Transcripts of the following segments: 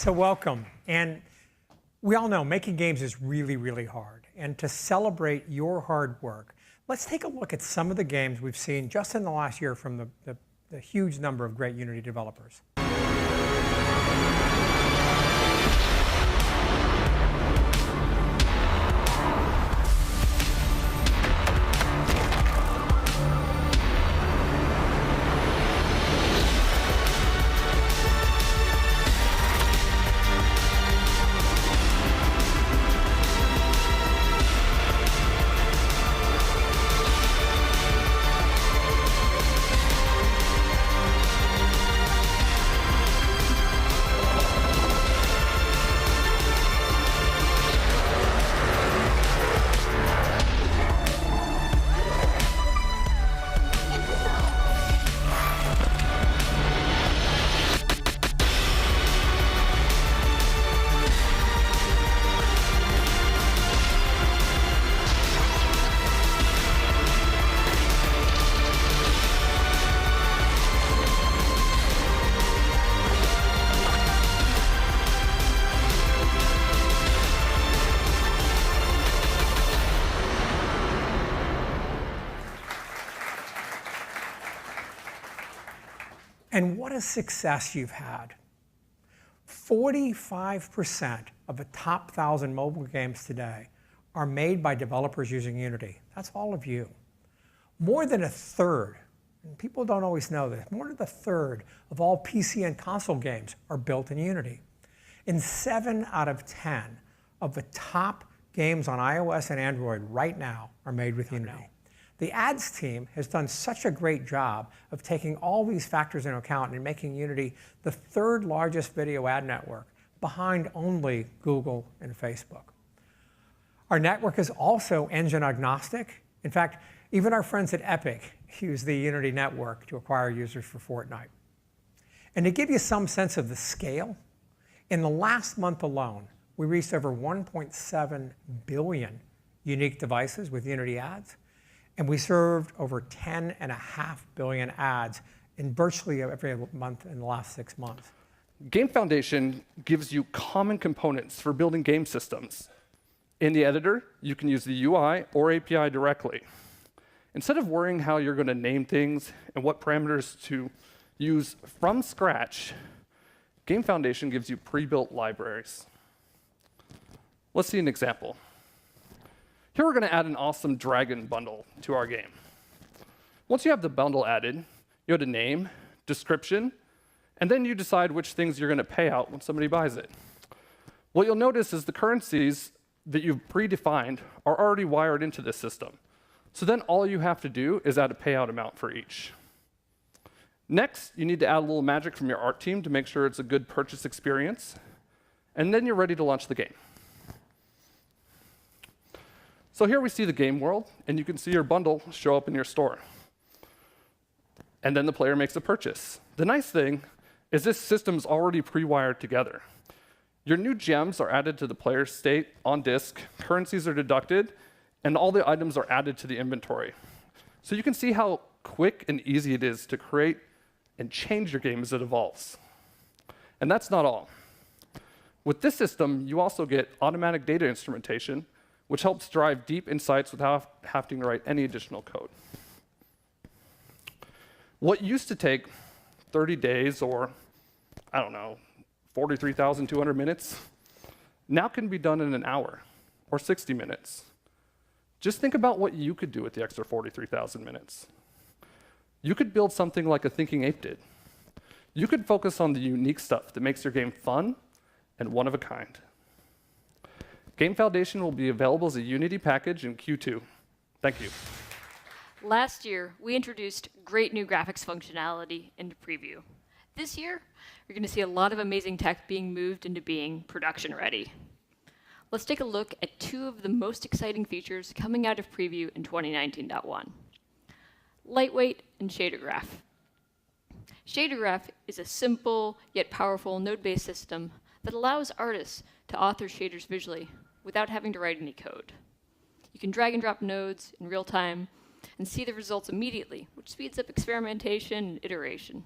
So welcome. And we all know making games is really, really hard. And to celebrate your hard work, let's take a look at some of the games we've seen just in the last year from the huge number of great Unity developers. And what a success you've had. 45% of the top 1,000 mobile games today are made by developers using Unity. That's all of you. More than a third, and people don't always know this, more than a third of all PC and console games are built in Unity. And 7 out of 10 of the top games on iOS and Android right now are made with Unity. The ads team has done such a great job of taking all these factors into account and making Unity the 3rd largest video ad network, behind only Google and Facebook. Our network is also engine agnostic. In fact, even our friends at Epic use the Unity network to acquire users for Fortnite. And to give you some sense of the scale, in the last month alone, we reached over 1.7 billion unique devices with Unity ads. And we served over 10.5 billion ads in virtually every month in the last 6 months. Game Foundation gives you common components for building game systems. In the editor, you can use the UI or API directly. Instead of worrying how you're going to name things and what parameters to use from scratch, Game Foundation gives you pre-built libraries. Let's see an example. Here we're going to add an awesome dragon bundle to our game. Once you have the bundle added, you add a name, description, and then you decide which things you're going to pay out when somebody buys it. What you'll notice is the currencies that you've predefined are already wired into this system. So then all you have to do is add a payout amount for each. Next, you need to add a little magic from your art team to make sure it's a good purchase experience. And then you're ready to launch the game. So here we see the game world, and you can see your bundle show up in your store. And then the player makes a purchase. The nice thing is this system's already pre-wired together. Your new gems are added to the player's state on disk, currencies are deducted, and all the items are added to the inventory. So you can see how quick and easy it is to create and change your game as it evolves. And that's not all. With this system, you also get automatic data instrumentation, which helps drive deep insights without having to write any additional code. What used to take 30 days or, I don't know, 43,200 minutes, now can be done in an hour or 60 minutes. Just think about what you could do with the extra 43,000 minutes. You could build something like a Thinking Ape did. You could focus on the unique stuff that makes your game fun and one of a kind. Game Foundation will be available as a Unity package in Q2. Thank you. Last year, we introduced great new graphics functionality into preview. This year, you're going to see a lot of amazing tech being moved into being production ready. Let's take a look at 2 of the most exciting features coming out of preview in 2019.1. Lightweight and shader graph. Shader graph is a simple yet powerful node-based system that allows artists to author shaders visually without having to write any code. You can drag and drop nodes in real time and see the results immediately, which speeds up experimentation and iteration.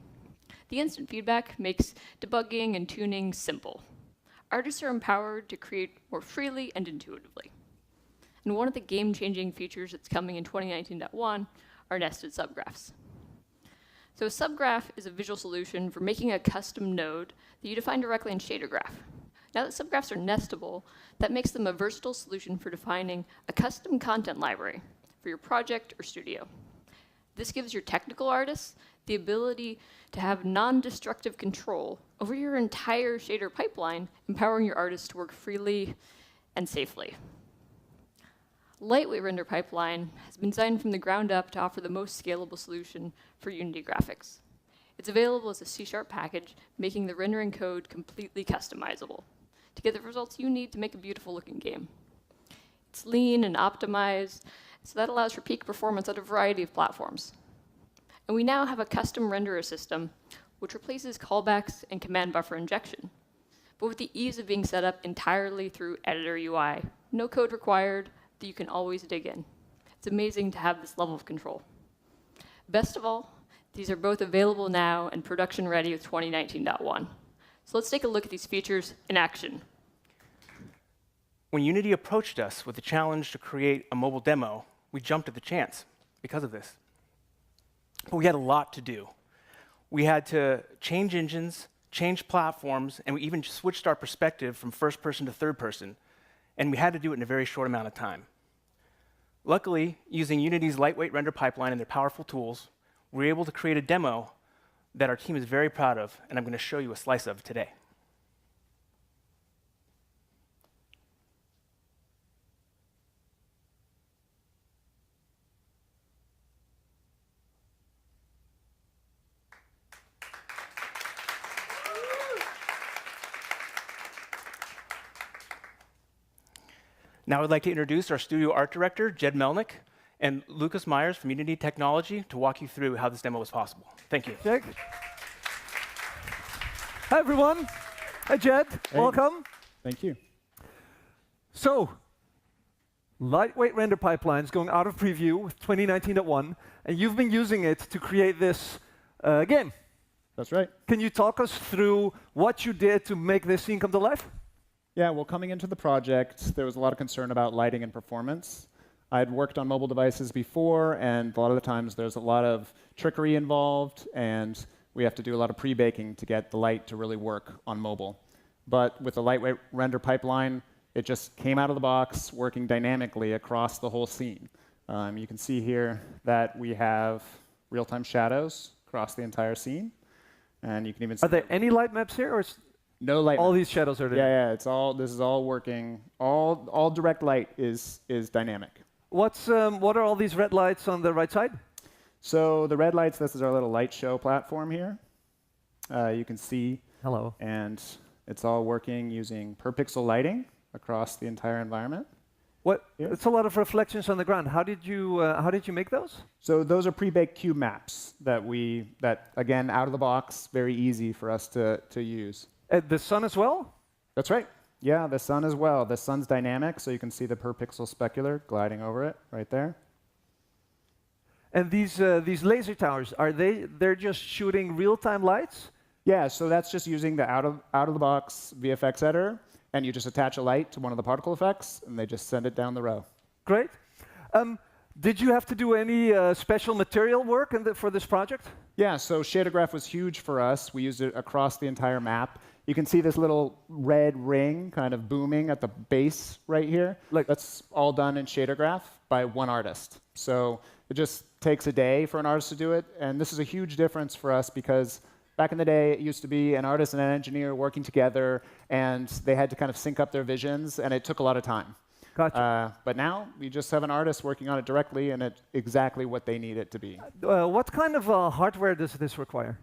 The instant feedback makes debugging and tuning simple. artists are empowered to create more freely and intuitively. And one of the game-changing features that's coming in 2019.1 are nested subgraphs. So a subgraph is a visual solution for making a custom node that you define directly in shader graph. Now that subgraphs are nestable, that makes them a versatile solution for defining a custom content library for your project or studio. This gives your technical artists the ability to have non-destructive control over your entire shader pipeline, empowering your artists to work freely and safely. Lightweight Render Pipeline has been designed from the ground up to offer the most scalable solution for Unity graphics. It's available as a C# package, making the rendering code completely customizable to get the results you need to make a beautiful looking game. It's lean and optimized, so that allows for peak performance on a variety of platforms. And we now have a custom renderer system which replaces callbacks and command buffer injection, but with the ease of being set up entirely through editor UI. No code required, that you can always dig in. It's amazing to have this level of control. Best of all, these are both available now and production ready with 2019.1. So let's take a look at these features in action. When Unity approached us with the challenge to create a mobile demo, we jumped at the chance because of this. But we had a lot to do. We had to change engines, change platforms, and we even switched our perspective from first person to third person. And we had to do it in a very short amount of time. Luckily, using Unity's lightweight render pipeline and their powerful tools, we were able to create a demo that our team is very proud of, and I'm going to show you a slice of today. Now I'd like to introduce our studio art director, Jed Melnick, and Lucas Myers from Unity Technology to walk you through how this demo was possible. Thank you. Jed. Hi, everyone. Hi, Jed. Hey. Welcome. Thank you. So, lightweight render pipelines going out of preview with 2019.1, and you've been using it to create this game. That's right. Can you talk us through what you did to make this scene come to life? Yeah, well, coming into the project, there was a lot of concern about lighting and performance. I'd worked on mobile devices before, and a lot of the times there's a lot of trickery involved, and we have to do a lot of pre-baking to get the light to really work on mobile. But with the lightweight render pipeline, it just came out of the box, working dynamically across the whole scene. You can see here that we have real-time shadows across the entire scene, and you can even see— Are there any light maps here, or is no light all maps. these shadows are there? Yeah, it's all. This is all working. All direct light is dynamic. What are all these red lights on the right side? So the red lights. This is our little light show platform here. You can see. Hello. And it's all working using per pixel lighting across the entire environment. What? Yeah. It's a lot of reflections on the ground. How did you make those? So those are pre-baked cube maps that again out of the box, very easy for us to use. The sun as well? That's right. Yeah, the sun as well. The sun's dynamic, so you can see the per pixel specular gliding over it right there. And these laser towers, they're just shooting real-time lights? Yeah, so that's just using the out of the box VFX editor, and you just attach a light to one of the particle effects, and they just send it down the row. Great. Did you have to do any special material work for this project? Yeah, so shader graph was huge for us. We used it across the entire map. You can see this little red ring kind of booming at the base right here. That's all done in shader graph by one artist. So it just takes a day for an artist to do it, and this is a huge difference for us because back in the day, it used to be an artist and an engineer working together, and they had to kind of sync up their visions, and it took a lot of time. Gotcha. But now we just have an artist working on it directly, and it's exactly what they need it to be. What kind of hardware does this require?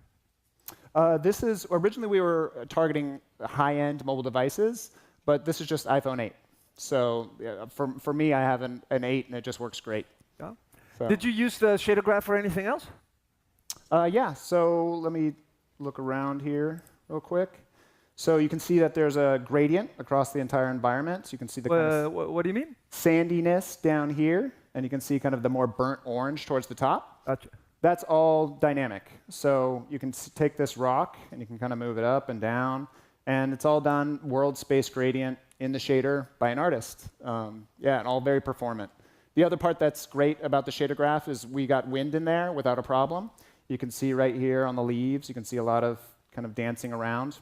This is originally we were targeting high-end mobile devices, but this is just iPhone 8. So for me, I have an 8, and it just works great. Yeah. So. Did you use the shader graph for anything else? Yeah. So let me look around here real quick. So you can see that there's a gradient across the entire environment. So you can see the kind of what do you mean? Sandiness down here, and you can see kind of the more burnt orange towards the top. Gotcha. That's all dynamic. So you can take this rock, and you can kind of move it up and down, And it's all done world space gradient in the shader by an artist. Yeah, and all very performant. The other part that's great about the shader graph is we got wind in there without a problem. You can see right here on the leaves, you can see a lot of kind of dancing around.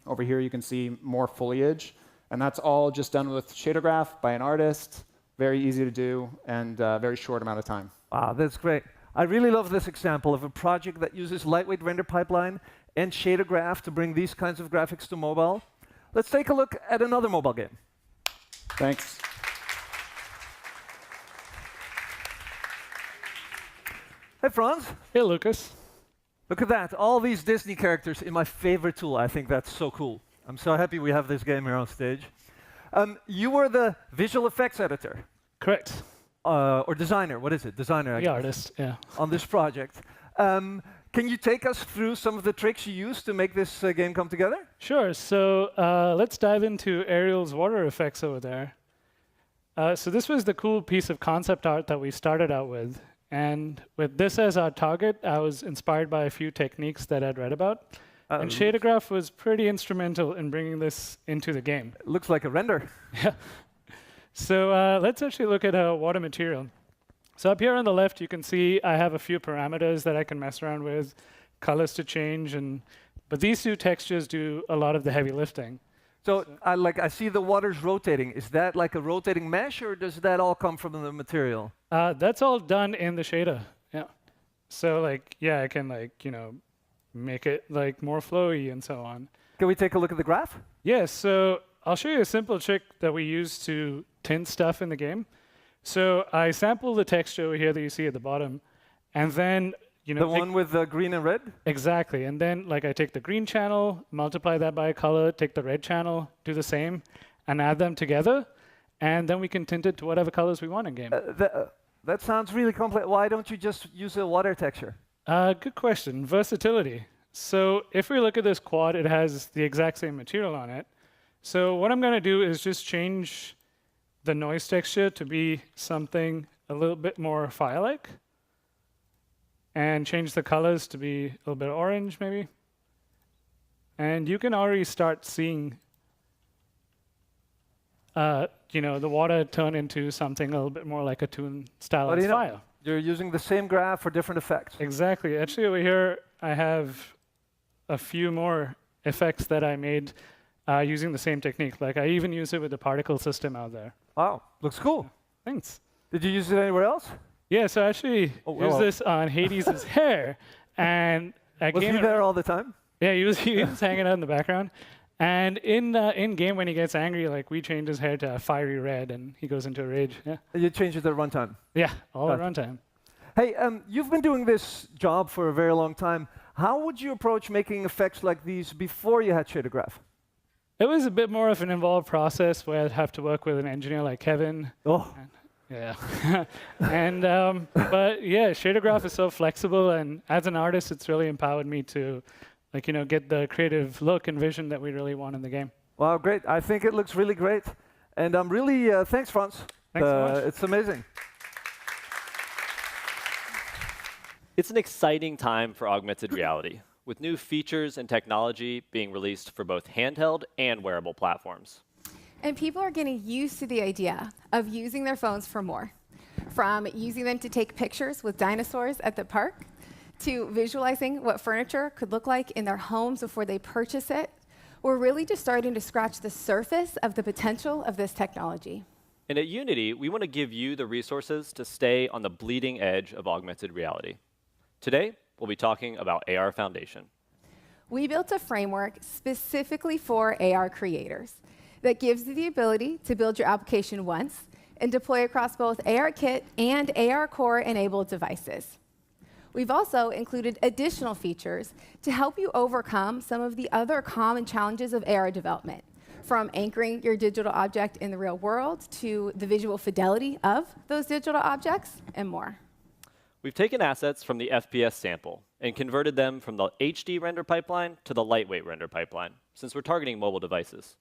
Over here, you can see more foliage. And that's all just done with shader graph by an artist. Very easy to do and very short amount of time. Wow, that's great. I really love this example of a project that uses lightweight render pipeline and shader graph to bring these kinds of graphics to mobile. Let's take a look at another mobile game. Thanks. Hey, Franz. Hey, Lucas. Look at that. All these Disney characters in my favorite tool. I think that's so cool. I'm so happy we have this game here on stage. You were the visual effects editor. Correct. Or designer. What is it? Designer, I The guess. artist, yeah. On this project. Can you take us through some of the tricks you used to make this game come together? Sure. So let's dive into Ariel's water effects over there. So this was the cool piece of concept art that we started out with. And with this as our target, I was inspired by a few techniques that I'd read about. And shader graph was pretty instrumental in bringing this into the game. It looks like a render. Yeah. So let's actually look at a water material. So up here on the left, you can see I have a few parameters that I can mess around with, colors to change, but these two textures do a lot of the heavy lifting. So I see the water's rotating. Is that like a rotating mesh, or does that all come from the material? That's all done in the shader. Yeah. So I can make it more flowy and so on. Can we take a look at the graph? Yeah. So I'll show you a simple trick that we use to tint stuff in the game. So I sample the texture over here that you see at the bottom, and then the one with the green and red? Exactly. And then I take the green channel, multiply that by a color, take the red channel, do the same, and add them together, and then we can tint it to whatever colors we want in game. That sounds really complex. Why don't you just use a water texture? Good question. Versatility. So if we look at this quad, it has the exact same material on it. So what I'm going to do is just change the noise texture to be something a little bit more fire-like, and change the colors to be a little bit orange, maybe. And you can already start seeing the water turn into something a little bit more like a toon stylized fire. You're using the same graph for different effects. Exactly. Actually, over here, I have a few more effects that I made using the same technique. I even use it with the particle system out there. Wow, looks cool. Thanks. Did you use it anywhere else? Yeah, so I actually used this on Hades' hair. And was he there all the time? Yeah, he was hanging out in the background. And in game, when he gets angry, we change his hair to a fiery red, and he goes into a rage. Yeah. You change it at runtime? Yeah, all at runtime. Hey, you've been doing this job for a very long time. How would you approach making effects like these before you had shader graph? It was a bit more of an involved process where I'd have to work with an engineer like Kevin. Oh. Yeah. But yeah, shader graph is so flexible, and as an artist, it's really empowered me to get the creative look and vision that we really want in the game. Wow, great. I think it looks really great. And I'm really, thanks, Franz. Thanks so much. It's amazing. It's an exciting time for augmented reality, with new features and technology being released for both handheld and wearable platforms. And people are getting used to the idea of using their phones for more. From using them to take pictures with dinosaurs at the park, to visualizing what furniture could look like in their homes before they purchase it. We're really just starting to scratch the surface of the potential of this technology. And at Unity, we want to give you the resources to stay on the bleeding edge of augmented reality. Today, we'll be talking about AR Foundation. We built a framework specifically for AR creators that gives you the ability to build your application once and deploy across both ARKit and AR Core-enabled devices. We've also included additional features to help you overcome some of the other common challenges of AR development, from anchoring your digital object in the real world to the visual fidelity of those digital objects and more. We've taken assets from the FPS sample and converted them from the HD render pipeline to the lightweight render pipeline, since we're targeting mobile devices.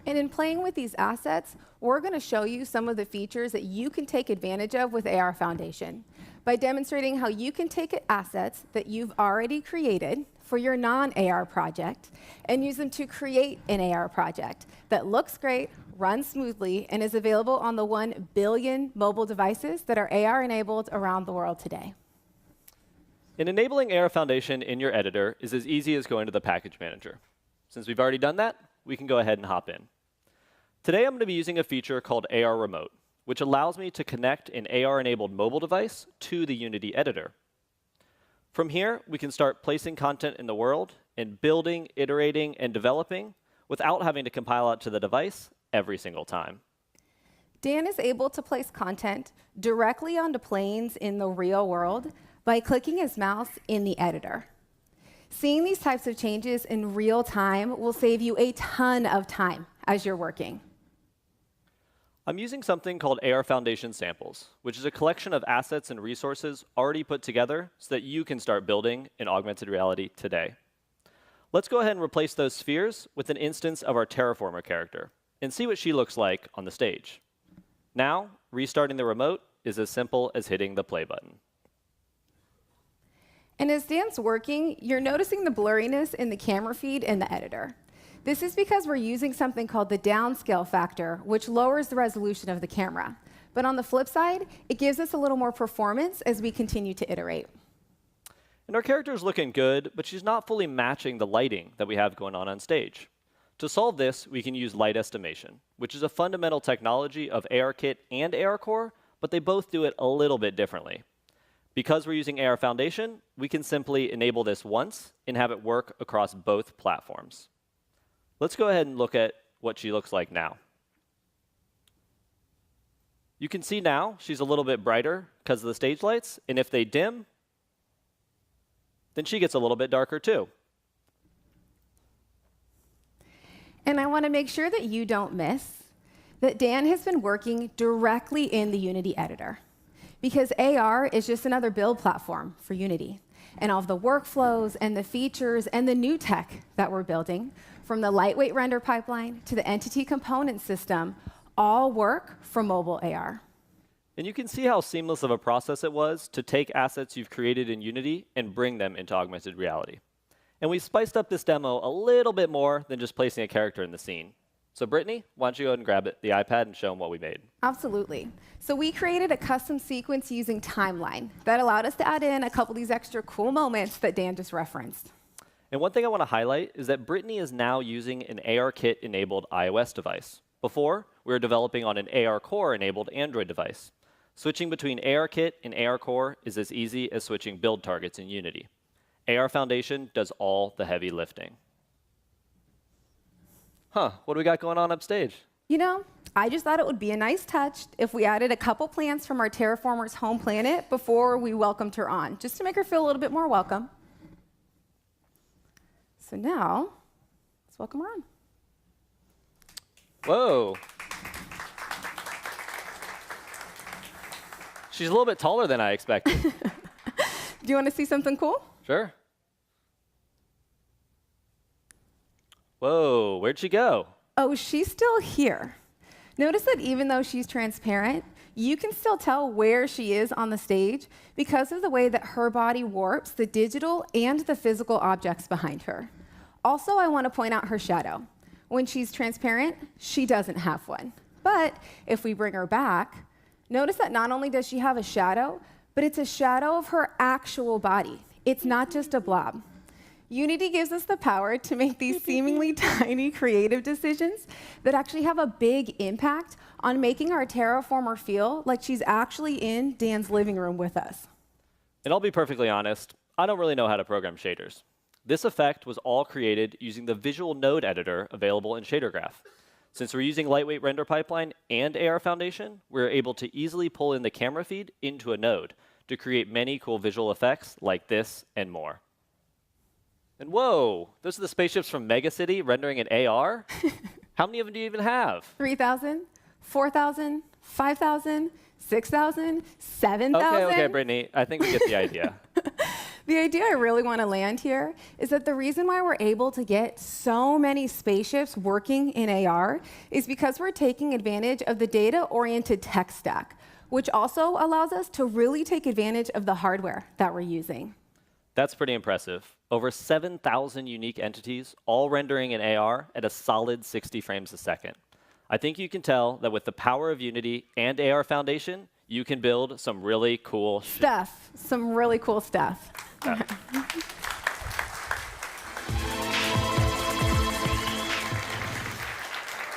And in playing with these assets, we're going to show you some of the features that you can take advantage of with AR Foundation by demonstrating how you can take assets that you've already created for your non-AR project and use them to create an AR project that looks great, runs smoothly, and is available on the 1 billion mobile devices that are AR-enabled around the world today. And enabling AR Foundation in your editor is as easy as going to the package manager. Since we've already done that, we can go ahead and hop in. Today, I'm going to be using a feature called AR Remote, which allows me to connect an AR-enabled mobile device to the Unity editor. From here, we can start placing content in the world and building, iterating, and developing without having to compile out to the device every single time. Dan is able to place content directly onto planes in the real world by clicking his mouse in the editor. Seeing these types of changes in real time will save you a ton of time as you're working. I'm using something called AR Foundation Samples, which is a collection of assets and resources already put together so that you can start building in augmented reality today. Let's go ahead and replace those spheres with an instance of our Terraformer character and see what she looks like on the stage. Now, restarting the remote is as simple as hitting the play button. And as Dan's working, you're noticing the blurriness in the camera feed in the editor. This is because we're using something called the downscale factor, which lowers the resolution of the camera. But on the flip side, it gives us a little more performance as we continue to iterate. And our character's looking good, but she's not fully matching the lighting that we have going on stage. To solve this, we can use light estimation, which is a fundamental technology of ARKit and ARCore, but they both do it a little bit differently. Because we're using AR Foundation, we can simply enable this once and have it work across both platforms. Let's go ahead and look at what she looks like now. You can see now she's a little bit brighter because of the stage lights, and if they dim, then she gets a little bit darker too. And I want to make sure that you don't miss that Dan has been working directly in the Unity editor, because AR is just another build platform for Unity. And all of the workflows and the features and the new tech that we're building, from the lightweight render pipeline to the entity component system, all work for mobile AR. And you can see how seamless of a process it was to take assets you've created in Unity and bring them into augmented reality. And we spiced up this demo a little bit more than just placing a character in the scene. So Brittany, why don't you go ahead and grab the iPad and show them what we made. Absolutely. So we created a custom sequence using Timeline that allowed us to add in a couple of these extra cool moments that Dan just referenced. And one thing I want to highlight is that Brittany is now using an ARKit-enabled iOS device. Before, we were developing on an ARCore-enabled Android device. Switching between ARKit and ARCore is as easy as switching build targets in Unity. AR Foundation does all the heavy lifting. Huh, what do we got going on upstage? You know, I just thought it would be a nice touch if we added a couple plants from our Terraformer's home planet before we welcomed her on, just to make her feel a little bit more welcome. So now, let's welcome her on. Whoa. She's a little bit taller than I expected. Do you want to see something cool? Sure. Whoa, where'd she go? Oh, she's still here. Notice that even though she's transparent, you can still tell where she is on the stage because of the way that her body warps the digital and the physical objects behind her. Also, I want to point out her shadow. When she's transparent, she doesn't have one. But if we bring her back, notice that not only does she have a shadow, but it's a shadow of her actual body. It's not just a blob. Unity gives us the power to make these seemingly tiny creative decisions that actually have a big impact on making our Terraformer feel like she's actually in Dan's living room with us. And I'll be perfectly honest, I don't really know how to program shaders. This effect was all created using the visual node editor available in ShaderGraph. Since we're using lightweight render pipeline and AR Foundation, we're able to easily pull in the camera feed into a node to create many cool visual effects like this and more. And whoa, those are the spaceships from Megacity rendering in AR? How many of them do you even have? 3,000, 4,000, 5,000, 6,000, 7,000. Okay, Brittany, I think we get the idea. The idea I really want to land here is that the reason why we're able to get so many spaceships working in AR is because we're taking advantage of the data-oriented tech stack, which also allows us to really take advantage of the hardware that we're using. That's pretty impressive. Over 7,000 unique entities, all rendering in AR at a solid 60 frames a second. I think you can tell that with the power of Unity and AR Foundation, you can build some really cool stuff. Some really cool stuff.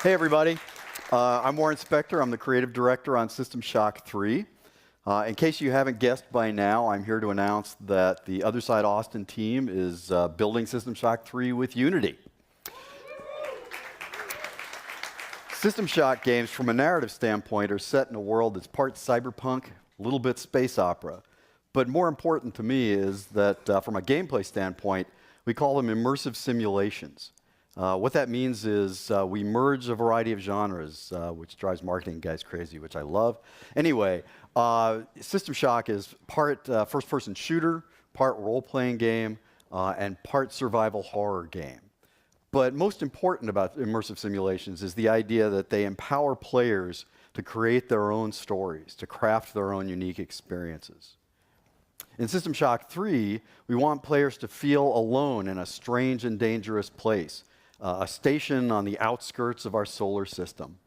Hey, everybody. I'm Warren Spector. I'm the creative director on System Shock 3. In case you haven't guessed by now, I'm here to announce that the Other Side Austin team is building System Shock 3 with Unity. System Shock games, from a narrative standpoint, are set in a world that's part cyberpunk, a little bit space opera. But more important to me is that from a gameplay standpoint, we call them immersive simulations. What that means is we merge a variety of genres, which drives marketing guys crazy, which I love. Anyway, System Shock is part first-person shooter, part role-playing game, and part survival horror game. But most important about immersive simulations is the idea that they empower players to create their own stories, to craft their own unique experiences. In System Shock 3, we want players to feel alone in a strange and dangerous place, a station on the outskirts of our solar system.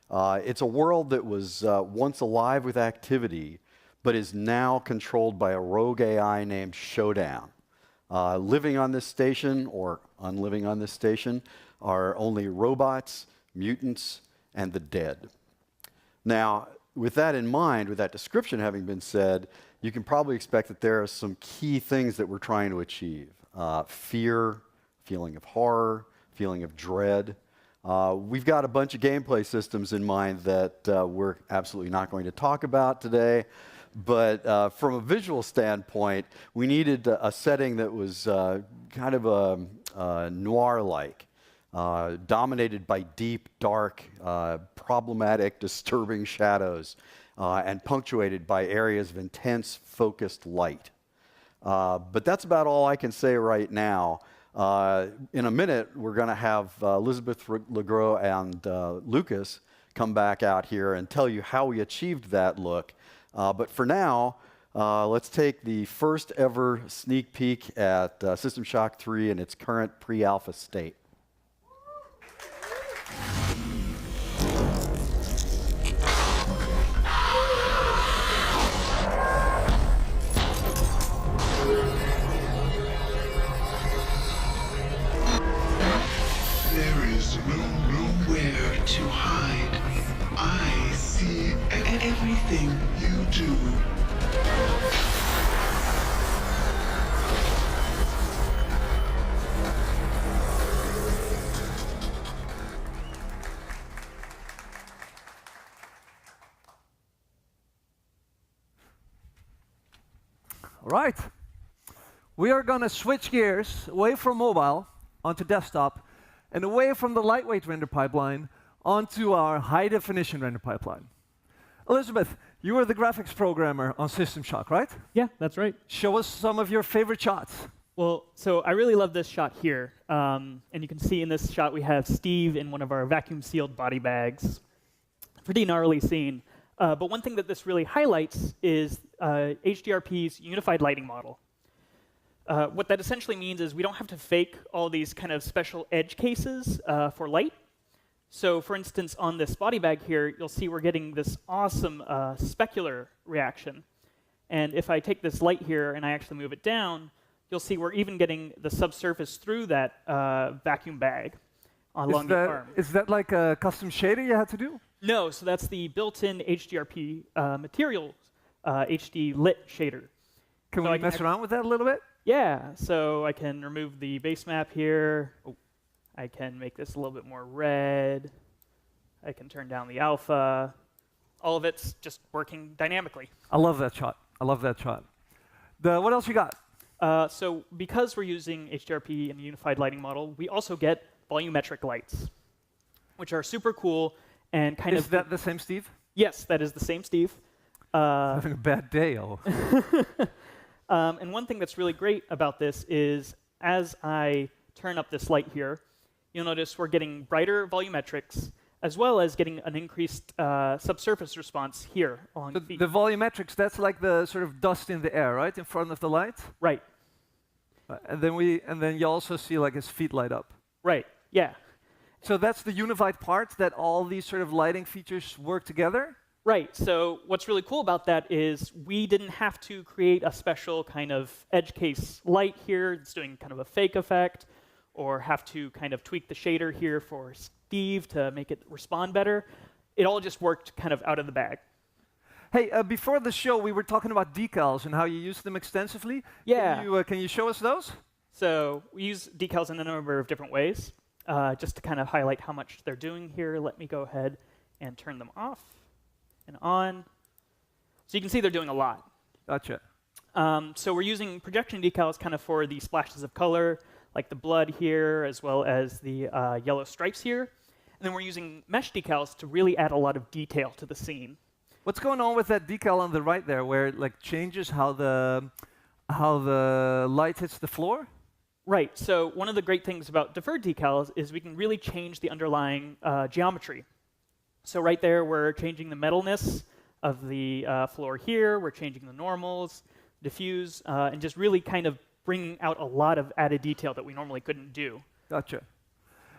It's a world that was once alive with activity, but is now controlled by a rogue AI named Showdown. Living on this station, or unliving on this station, are only robots, mutants, and the dead. Now, with that in mind, with that description having been said, you can probably expect that there are some key things that we're trying to achieve. Fear, feeling of horror, feeling of dread. We've got a bunch of gameplay systems in mind that we're absolutely not going to talk about today. But from a visual standpoint, we needed a setting that was kind of a noir-like, dominated by deep, dark, problematic, disturbing shadows, and punctuated by areas of intense, focused light. But that's about all I can say right now. In a minute, we're going to have Elizabeth Legros and Lucas come back out here and tell you how we achieved that look. But for now, let's take the first ever sneak peek at System Shock 3 in its current pre-alpha state. There is nowhere to hide. I see everything you do. All right. We are going to switch gears away from mobile onto desktop and away from the lightweight render pipeline onto our high-definition render pipeline. Elizabeth, you are the graphics programmer on System Shock, right? Yeah, that's right. Show us some of your favorite shots. Well, so I really love this shot here. And you can see in this shot we have Steve in one of our vacuum-sealed body bags. Pretty gnarly scene. But one thing that this really highlights is HDRP's unified lighting model. What that essentially means is we don't have to fake all these kind of special edge cases for light. So for instance, on this body bag here, you'll see we're getting this awesome specular reaction. And if I take this light here and I actually move it down, you'll see we're even getting the subsurface through that vacuum bag along the arm. Is that like a custom shader you had to do? No, so that's the built-in HDRP materials HD lit shader. Can we mess around with that a little bit? Yeah, so I can remove the base map here. Oh, I can make this a little bit more red. I can turn down the alpha. All of it's just working dynamically. I love that shot. I love that shot. What else you got? So because we're using HDRP and the unified lighting model, we also get volumetric lights, which are super cool and kind of... Is that the same Steve? Yes, that is the same Steve. Having a bad day, oh. And one thing that's really great about this is as I turn up this light here, you'll notice we're getting brighter volumetrics as well as getting an increased subsurface response here along the feet. The volumetrics, that's like the sort of dust in the air, right, in front of the light? Right. And then you also see like his feet light up. Right, yeah. So that's the unified part, that all these sort of lighting features work together? Right, so what's really cool about that is we didn't have to create a special kind of edge case light here that's doing kind of a fake effect, or have to kind of tweak the shader here for Steve to make it respond better. It all just worked kind of out of the bag. Hey, before the show, we were talking about decals and how you use them extensively. Yeah. Can you show us those? So we use decals in a number of different ways. Just to kind of highlight how much they're doing here, let me go ahead and turn them off and on. So you can see they're doing a lot. Gotcha. So we're using projection decals kind of for the splashes of color, like the blood here, as well as the yellow stripes here. And then we're using mesh decals to really add a lot of detail to the scene. What's going on with that decal on the right there, where it like changes how the light hits the floor? Right. So one of the great things about deferred decals is we can really change the underlying geometry. So right there, we're changing the metalness of the floor here. We're changing the normals, diffuse, and just really kind of bringing out a lot of added detail that we normally couldn't do. Gotcha.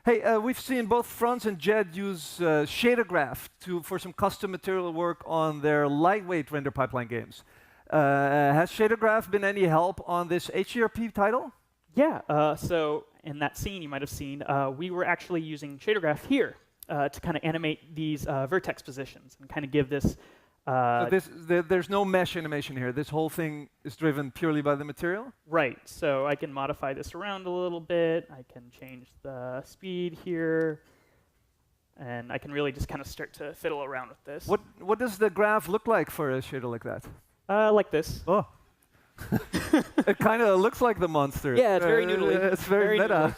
Hey, we've seen both Franz and Jed use ShaderGraph for some custom material work on their lightweight render pipeline games. Has ShaderGraph been any help on this HDRP title? Yeah, so in that scene you might have seen, we were actually using ShaderGraph here to kind of animate these vertex positions and kind of give this... So there's no mesh animation here. This whole thing is driven purely by the material? Right, so I can modify this around a little bit. I can change the speed here. And I can really just kind of start to fiddle around with this. What does the graph look like for a shader like that? Like this. Oh. It kind of looks like the monster. Yeah, it's very noodly. It's very meta.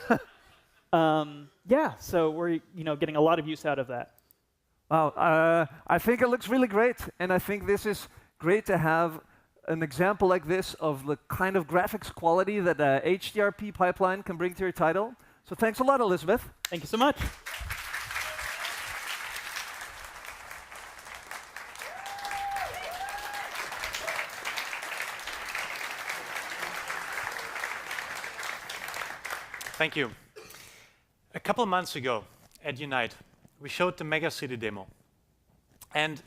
Yeah, so we're getting a lot of use out of that. Wow, I think it looks really great, and I think this is great to have an example like this of the kind of graphics quality that a HDRP pipeline can bring to your title. So thanks a lot, Elizabeth. Thank you so much. Thank you. A couple of months ago at Unite, we showed the Mega City demo. And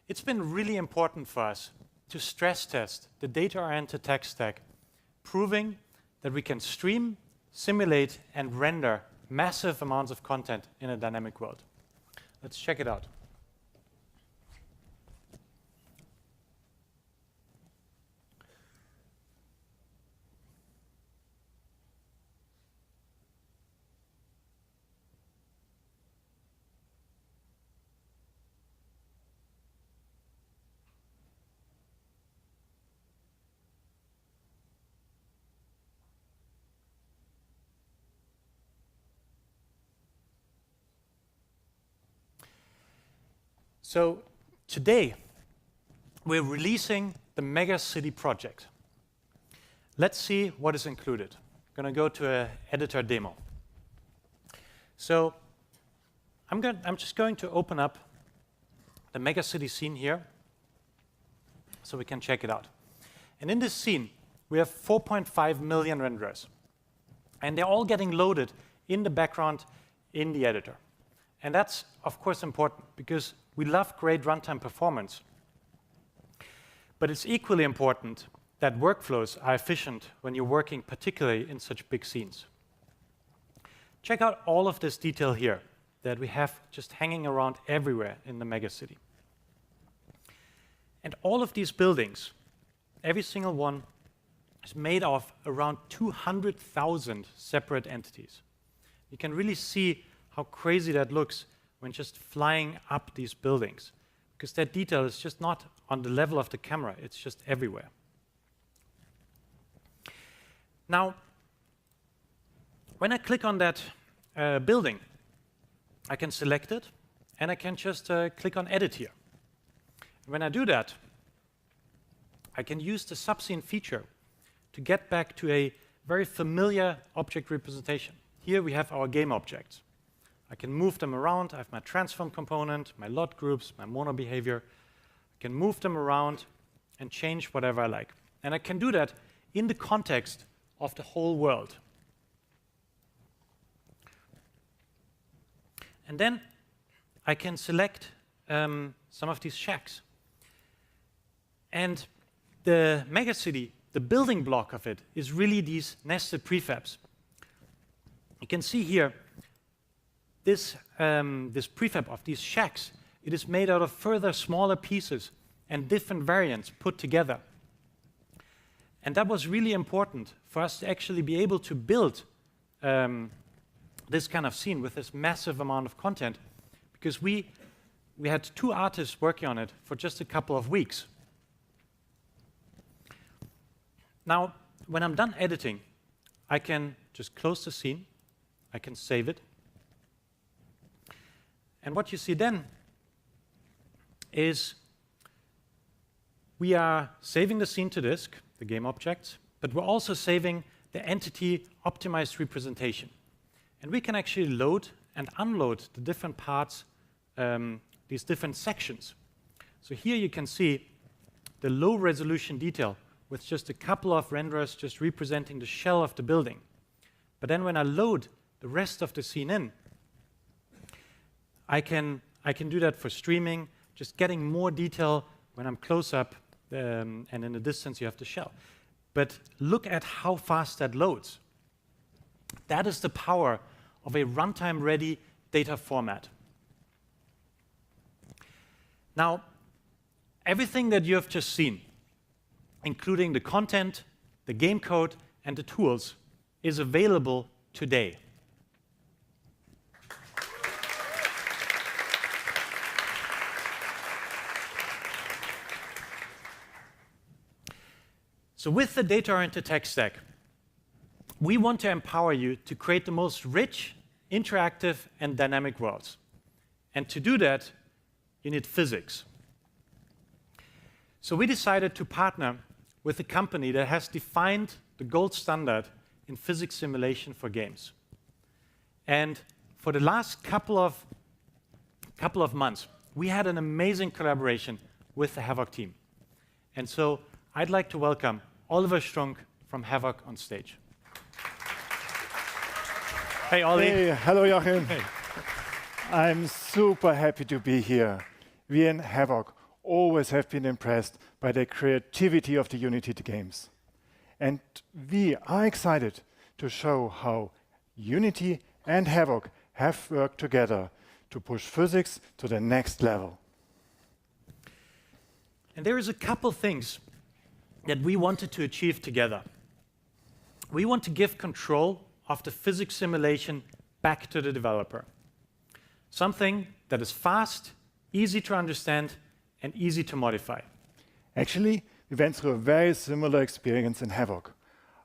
it's been really important for us to stress test the data-oriented tech stack, proving that we can stream, simulate, and render massive amounts of content in a dynamic world. Let's check it out. So today, we're releasing the Mega City project. Let's see what is included. I'm going to go to an editor demo. So I'm just going to open up the Mega City scene here so we can check it out. And in this scene, we have 4.5 million renderers. And they're all getting loaded in the background in the editor. And that's, of course, important because we love great runtime performance. But it's equally important that workflows are efficient when you're working particularly in such big scenes. Check out all of this detail here that we have just hanging around everywhere in the Mega City. And all of these buildings, every single one, is made of around 200,000 separate entities. You can really see how crazy that looks when just flying up these buildings, because that detail is just not on the level of the camera, it's just everywhere. Now, when I click on that building, I can select it, and I can just click on Edit here. When I do that, I can use the subscene feature to get back to a very familiar object representation. Here we have our game objects. I can move them around. I have my transform component, my lot groups, my mono behavior. I can move them around and change whatever I like. And I can do that in the context of the whole world. And then I can select some of these shacks. And the megacity, the building block of it, is really these nested prefabs. You can see here this prefab of these shacks. It is made out of further smaller pieces and different variants put together. And that was really important for us to actually be able to build this kind of scene with this massive amount of content, because we had 2 artists working on it for just a couple of weeks. Now, when I'm done editing, I can just close the scene. I can save it. And what you see then is we are saving the scene to disk, the game objects, but we're also saving the entity optimized representation. And we can actually load and unload the different parts, these different sections. So here you can see the low resolution detail with just a couple of renderers just representing the shell of the building. But then when I load the rest of the scene in, I can do that for streaming, just getting more detail when I'm close up, and in the distance you have the shell. But look at how fast that loads. That is the power of a runtime-ready data format. Now, everything that you have just seen, including the content, the game code, and the tools, is available today. So with the data-oriented tech stack, we want to empower you to create the most rich, interactive, and dynamic worlds. And to do that, you need physics. So we decided to partner with a company that has defined the gold standard in physics simulation for games. And for the last couple of months, we had an amazing collaboration with the Havok team. And so I'd like to welcome Oliver Strunk from Havok on stage. Hey, Ollie. Hey, hello, Joachim. Hey. I'm super happy to be here. We in Havok always have been impressed by the creativity of the Unity games. And we are excited to show how Unity and Havok have worked together to push physics to the next level. And there is a couple things that we wanted to achieve together. We want to give control of the physics simulation back to the developer. Something that is fast, easy to understand, and easy to modify. Actually, we went through a very similar experience in Havok.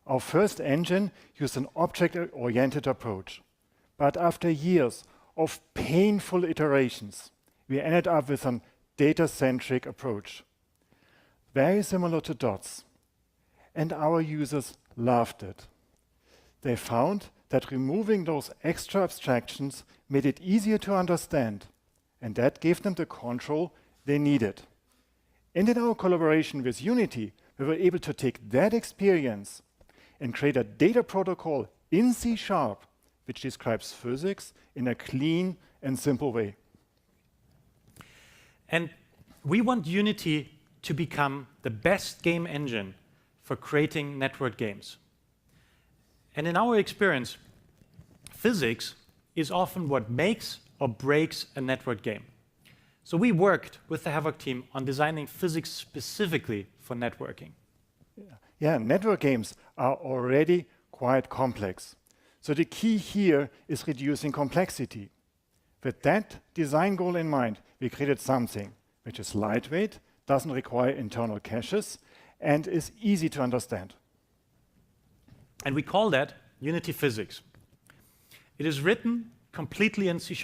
Our first engine used an object-oriented approach. But after years of painful iterations, we ended up with a data-centric approach. Very similar to DOTS. And our users loved it. They found that removing those extra abstractions made it easier to understand, and that gave them the control they needed. And in our collaboration with Unity, we were able to take that experience and create a data protocol in C#, which describes physics in a clean and simple way. And we want Unity to become the best game engine for creating network games. And in our experience, physics is often what makes or breaks a network game. So we worked with the Havok team on designing physics specifically for networking. Yeah, network games are already quite complex. So the key here is reducing complexity. With that design goal in mind, we created something which is lightweight, doesn't require internal caches, and is easy to understand. And we call that Unity Physics. It is written completely in C#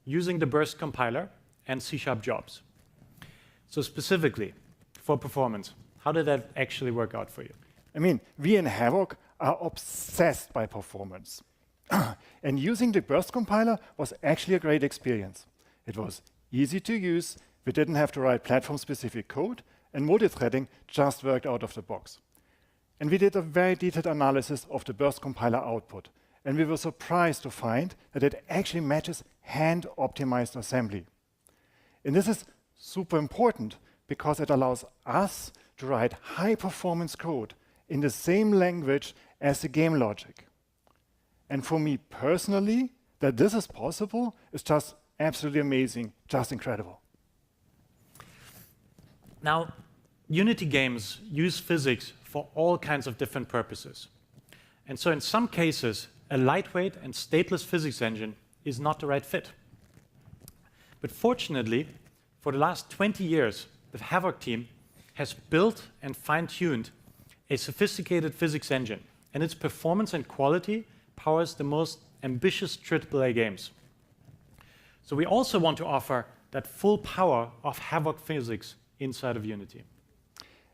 using the Burst compiler and C# jobs. So specifically for performance, how did that actually work out for you? I mean, we in Havoc are obsessed by performance. And using the burst compiler was actually a great experience. It was easy to use, we didn't have to write platform-specific code, and multi-threading just worked out of the box. And we did a very detailed analysis of the burst compiler output, and we were surprised to find that it actually matches hand-optimized assembly. And this is super important because it allows us to write high-performance code in the same language as the game logic. And for me personally, that this is possible is just absolutely amazing, just incredible. Now, Unity games use physics for all kinds of different purposes. And so in some cases, a lightweight and stateless physics engine is not the right fit. But fortunately, for the last 20 years, the Havoc team has built and fine-tuned a sophisticated physics engine, and its performance and quality powers the most ambitious AAA games. So we also want to offer that full power of Havoc physics inside of Unity.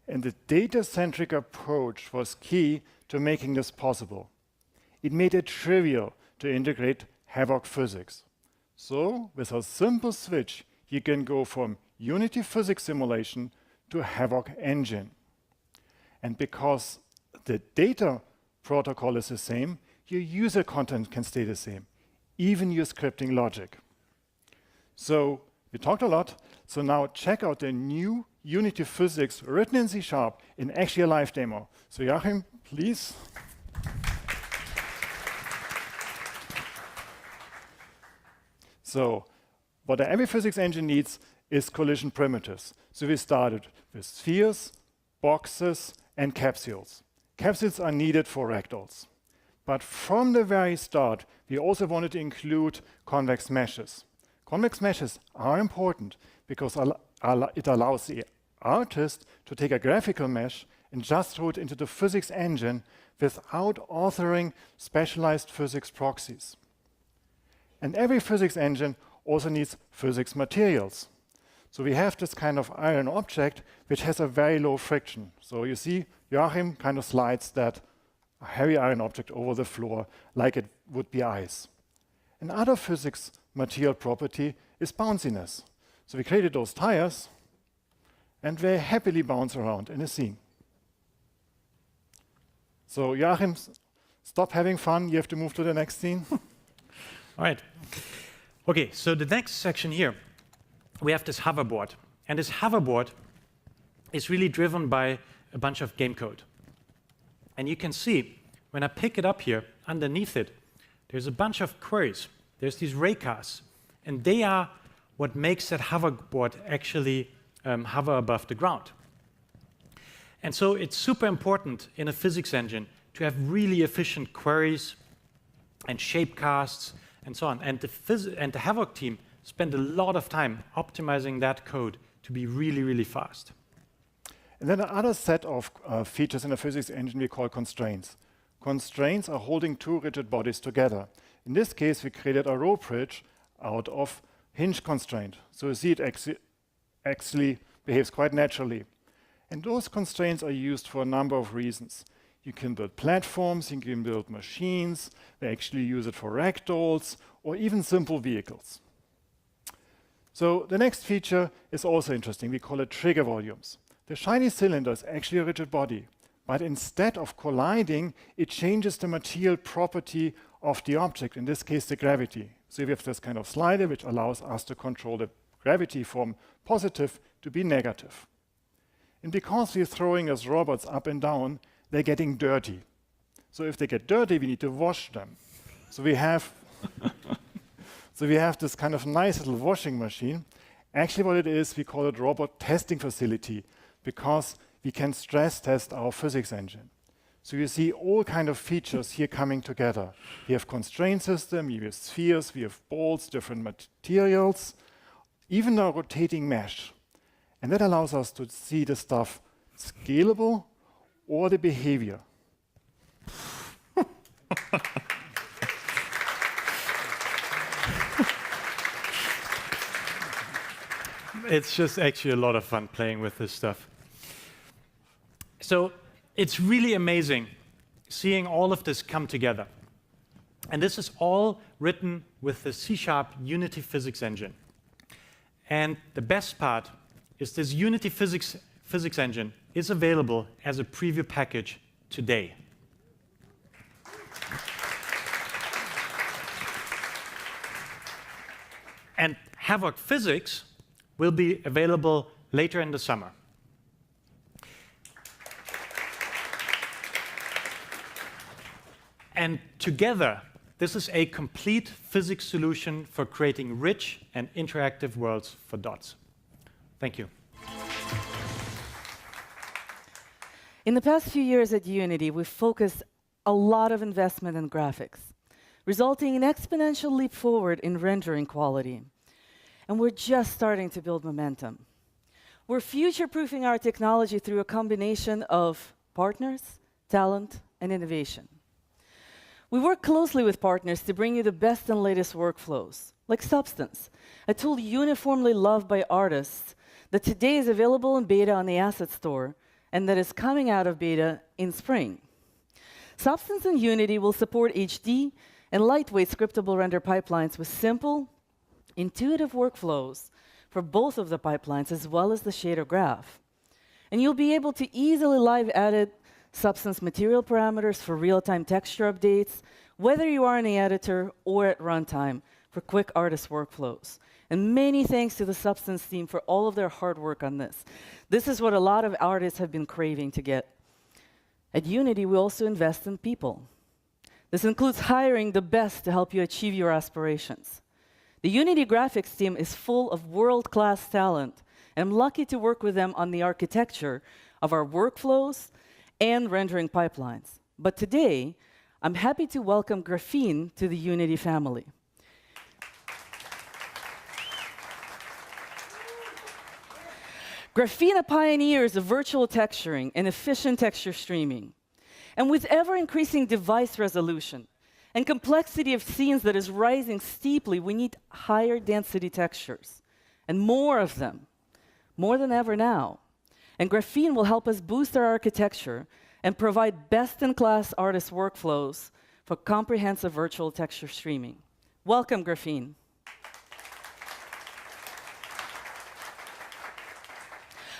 And the data-centric approach was key to making this possible. It made it trivial to integrate Havoc physics. So with a simple switch, you can go from Unity physics simulation to Havoc engine. And because the data protocol is the same, your user content can stay the same, even your scripting logic. So we talked a lot, so now check out the new Unity physics written in C# in actually a live demo. So Joachim, please. So what every physics engine needs is collision primitives. So we started with spheres, boxes, and capsules. Capsules are needed for ragdolls. But from the very start, we also wanted to include convex meshes. Convex meshes are important because it allows the artist to take a graphical mesh and just throw it into the physics engine without authoring specialized physics proxies. And every physics engine also needs physics materials. So we have this kind of iron object which has a very low friction. So you see Joachim kind of slides that heavy iron object over the floor like it would be ice. Another physics material property is bounciness. So we created those tires and they happily bounce around in a scene. So Joachim, stop having fun, you have to move to the next scene. All right. Okay, so the next section here, we have this hoverboard. And this hoverboard is really driven by a bunch of game code. And you can see, when I pick it up here, underneath it, there's a bunch of queries. There's these raycasts. And they are what makes that hoverboard actually hover above the ground. And so it's super important in a physics engine to have really efficient queries and shapecasts and so on. And the Havoc team spent a lot of time optimizing that code to be really, really fast. And then another set of features in a physics engine we call constraints. Constraints are holding two rigid bodies together. In this case, we created a row bridge out of hinge constraint. So you see it actually behaves quite naturally. And those constraints are used for a number of reasons. You can build platforms, you can build machines, they actually use it for ragdolls, or even simple vehicles. So the next feature is also interesting. We call it trigger volumes. The shiny cylinder is actually a rigid body, but instead of colliding, it changes the material property of the object, in this case, the gravity. So we have this kind of slider which allows us to control the gravity from positive to be negative. And because we're throwing as robots up and down, they're getting dirty. So if they get dirty, we need to wash them. So we have this kind of nice little washing machine. Actually what it is, we call it robot testing facility because we can stress test our physics engine. So you see all kind of features here coming together. We have constraint system, we have spheres, we have balls, different materials, even a rotating mesh. And that allows us to see the stuff scalable or the behavior. It's just actually a lot of fun playing with this stuff. So it's really amazing seeing all of this come together. And this is all written with the C# Unity physics engine. And the best part is this Unity physics engine is available as a preview package today. And Havok Physics will be available later in the summer. And together, this is a complete physics solution for creating rich and interactive worlds for dots. Thank you. In the past few years at Unity, we've focused a lot of investment in graphics, resulting in an exponential leap forward in rendering quality. And we're just starting to build momentum. We're future-proofing our technology through a combination of partners, talent, and innovation. We work closely with partners to bring you the best and latest workflows, like Substance, a tool uniformly loved by artists that today is available in beta on the Asset Store and that is coming out of beta in spring. Substance and Unity will support HD and lightweight scriptable render pipelines with simple, intuitive workflows for both of the pipelines as well as the shader graph. And you'll be able to easily live edit Substance material parameters for real-time texture updates, whether you are in the editor or at runtime for quick artist workflows. And many thanks to the Substance team for all of their hard work on this. This is what a lot of artists have been craving to get. At Unity, we also invest in people. This includes hiring the best to help you achieve your aspirations. The Unity graphics team is full of world-class talent, and I'm lucky to work with them on the architecture of our workflows and rendering pipelines. But today, I'm happy to welcome Graphene to the Unity family. Graphene pioneers of virtual texturing and efficient texture streaming. And with ever-increasing device resolution and complexity of scenes that is rising steeply, we need higher density textures, and more of them, more than ever now. And Graphene will help us boost our architecture and provide best-in-class artist workflows for comprehensive virtual texture streaming. Welcome, Graphene.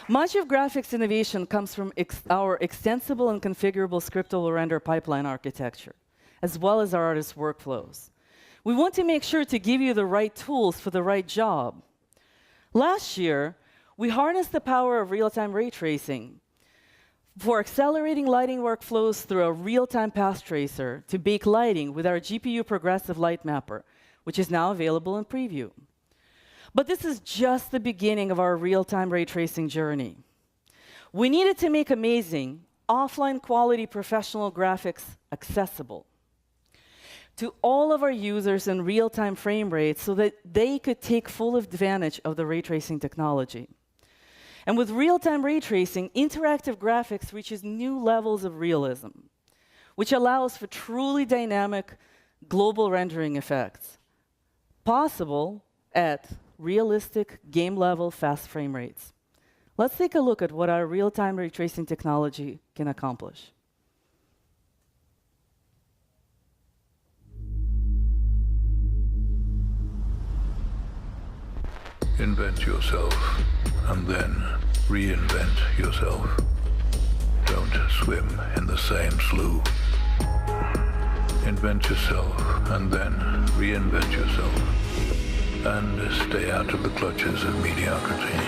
Much of graphics innovation comes from our extensible and configurable scriptable render pipeline architecture, as well as our artist workflows. We want to make sure to give you the right tools for the right job. Last year, we harnessed the power of real-time ray tracing for accelerating lighting workflows through a real-time path tracer to bake lighting with our GPU progressive light mapper, which is now available in preview. But this is just the beginning of our real-time ray tracing journey. We needed to make amazing, offline quality professional graphics accessible to all of our users in real-time frame rates so that they could take full advantage of the ray tracing technology. And with real-time ray tracing, interactive graphics reaches new levels of realism, which allows for truly dynamic global rendering effects, possible at realistic game-level fast frame rates. Let's take a look at what our real-time ray tracing technology can accomplish. Invent yourself, and then reinvent yourself. Don't swim in the same slough. Invent yourself, and then reinvent yourself. And stay out of the clutches of mediocrity.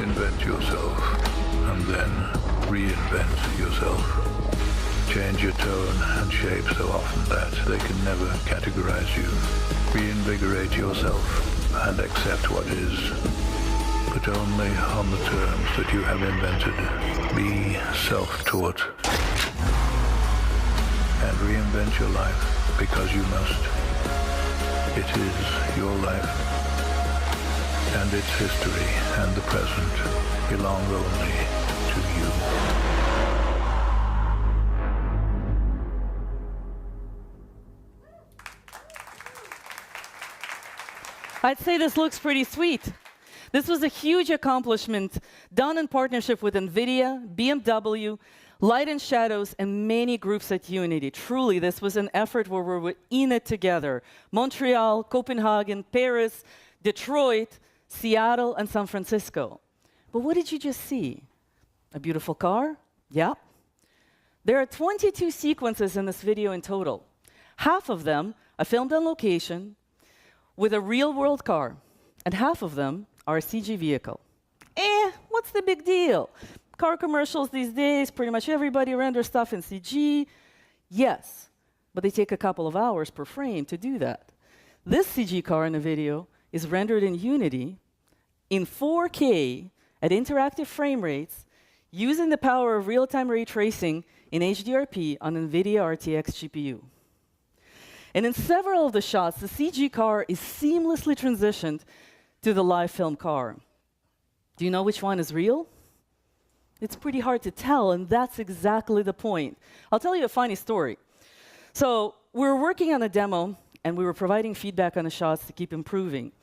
Invent yourself, and then reinvent yourself. Change your tone and shape so often that they can never categorize you. Reinvigorate yourself and accept what is, but only on the terms that you have invented. Be self-taught and reinvent your life because you must. It is your life, and its history and the present belong only to you. I'd say this looks pretty sweet. This was a huge accomplishment done in partnership with NVIDIA, BMW, Light and shadows and many groups at Unity. Truly, this was an effort where we were in it together. Montreal, Copenhagen, Paris, Detroit, Seattle, and San Francisco. But what did you just see? A beautiful car? Yep. There are 22 sequences in this video in total. Half of them are filmed on location with a real-world car, and half of them are a CG vehicle. What's the big deal? Car commercials these days, pretty much everybody renders stuff in CG. Yes, but they take a couple of hours per frame to do that. This CG car in the video is rendered in Unity in 4K at interactive frame rates using the power of real-time ray tracing in HDRP on NVIDIA RTX GPU. And in several of the shots, the CG car is seamlessly transitioned to the live film car. Do you know which one is real? It's pretty hard to tell, and that's exactly the point. I'll tell you a funny story. So we were working on a demo, and we were providing feedback on the shots to keep improving.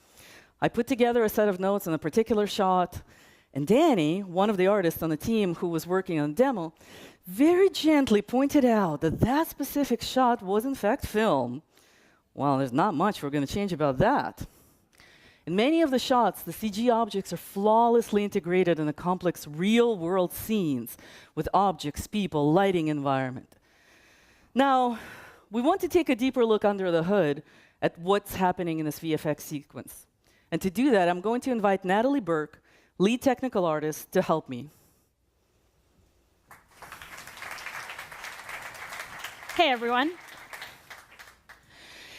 I put together a set of notes on a particular shot, and Danny, one of the artists on the team who was working on the demo, very gently pointed out that that specific shot was in fact film. Well, there's not much we're going to change about that. In many of the shots, the CG objects are flawlessly integrated in the complex real-world scenes with objects, people, lighting, environment. Now, we want to take a deeper look under the hood at what's happening in this VFX sequence. And to do that, I'm going to invite Natalie Burke, lead technical artist, to help me. Hey, everyone.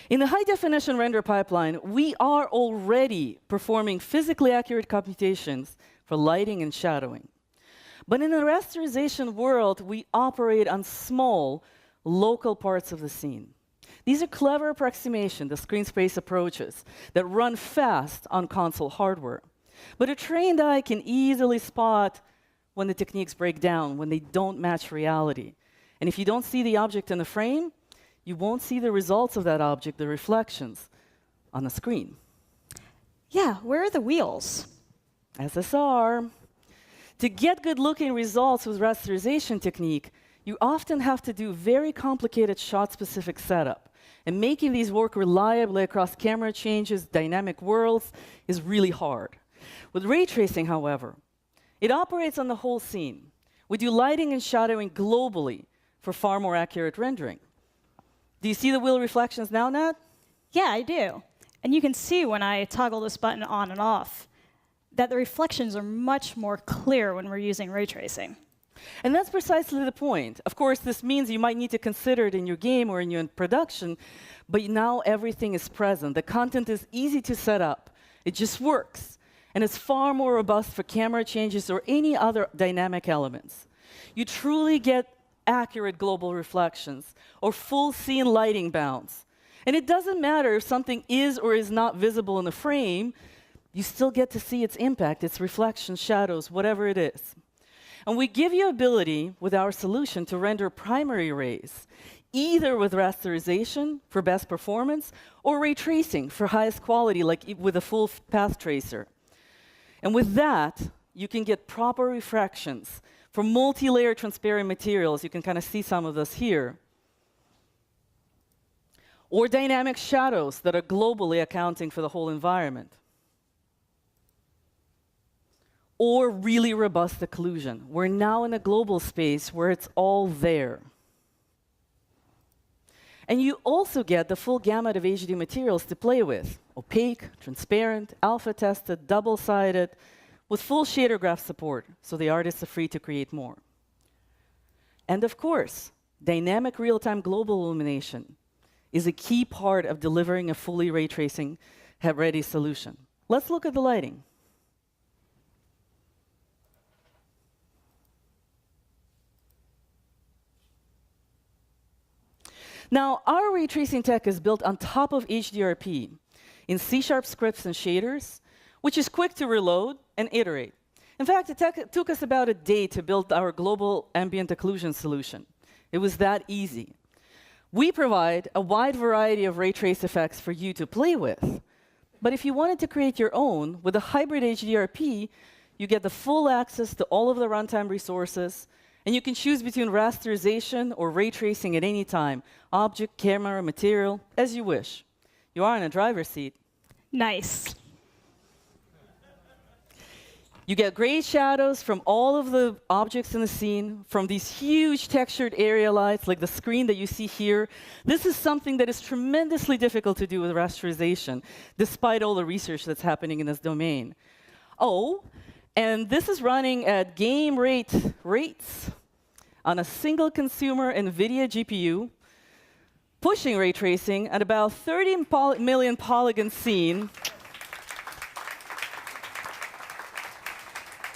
In the high-definition render pipeline, we are already performing physically accurate computations for lighting and shadowing. But in the rasterization world, we operate on small, local parts of the scene. These are clever approximations, the screen space approaches, that run fast on console hardware. But a trained eye can easily spot when the techniques break down, when they don't match reality. And if you don't see the object in the frame, you won't see the results of that object, the reflections, on the screen. Yeah, where are the wheels? SSR. To get good-looking results with rasterization technique, you often have to do very complicated shot-specific setup. And making these work reliably across camera changes, dynamic worlds, is really hard. With ray tracing, however, it operates on the whole scene. We do lighting and shadowing globally for far more accurate rendering. Do you see the wheel reflections now, Nat? Yeah, I do. And you can see when I toggle this button on and off that the reflections are much more clear when we're using ray tracing. And that's precisely the point. Of course, this means you might need to consider it in your game or in your production, but now everything is present. The content is easy to set up. It just works. And it's far more robust for camera changes or any other dynamic elements. You truly get accurate global reflections or full scene lighting bounds. And it doesn't matter if something is or is not visible in the frame, you still get to see its impact, its reflections, shadows, whatever it is. And we give you ability with our solution to render primary rays, either with rasterization for best performance or ray tracing for highest quality, like with a full path tracer. And with that, you can get proper refractions for multi-layer transparent materials. You can kind of see some of this here. Or dynamic shadows that are globally accounting for the whole environment. Or really robust occlusion. We're now in a global space where it's all there. And you also get the full gamut of HD materials to play with. Opaque, transparent, alpha-tested, double-sided, with full shader graph support, so the artists are free to create more. And of course, dynamic real-time global illumination is a key part of delivering a fully ray tracing ready solution. Let's look at the lighting. Now, our ray tracing tech is built on top of HDRP in C# scripts and shaders, which is quick to reload and iterate. In fact, it took us about a day to build our global ambient occlusion solution. It was that easy. We provide a wide variety of ray trace effects for you to play with. But if you wanted to create your own, with a hybrid HDRP, you get the full access to all of the runtime resources, And you can choose between rasterization or ray tracing at any time, object, camera, material, as you wish. You are in a driver's seat. Nice. You get gray shadows from all of the objects in the scene, from these huge textured area lights, like the screen that you see here. This is something that is tremendously difficult to do with rasterization, despite all the research that's happening in this domain. Oh, and this is running at game rates on a single consumer NVIDIA GPU, pushing ray tracing at about 30 million polygon scene,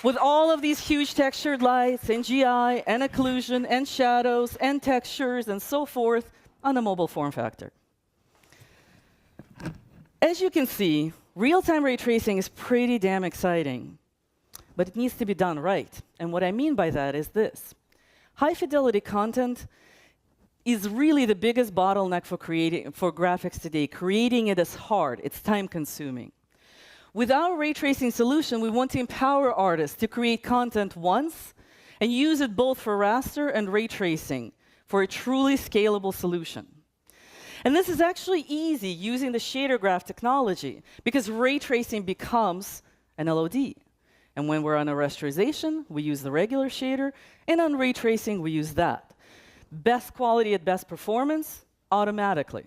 with all of these huge textured lights and GI and occlusion and shadows and textures and so forth on a mobile form factor. As you can see, real-time ray tracing is pretty damn exciting, but it needs to be done right. And what I mean by that is this. High-fidelity content is really the biggest bottleneck for graphics today. Creating it is hard. It's time-consuming. With our ray tracing solution, we want to empower artists to create content once and use it both for raster and ray tracing for a truly scalable solution. And this is actually easy using the shader graph technology because ray tracing becomes an LOD. And when we're on a rasterization, we use the regular shader, and on ray tracing, we use that. Best quality at best performance, automatically.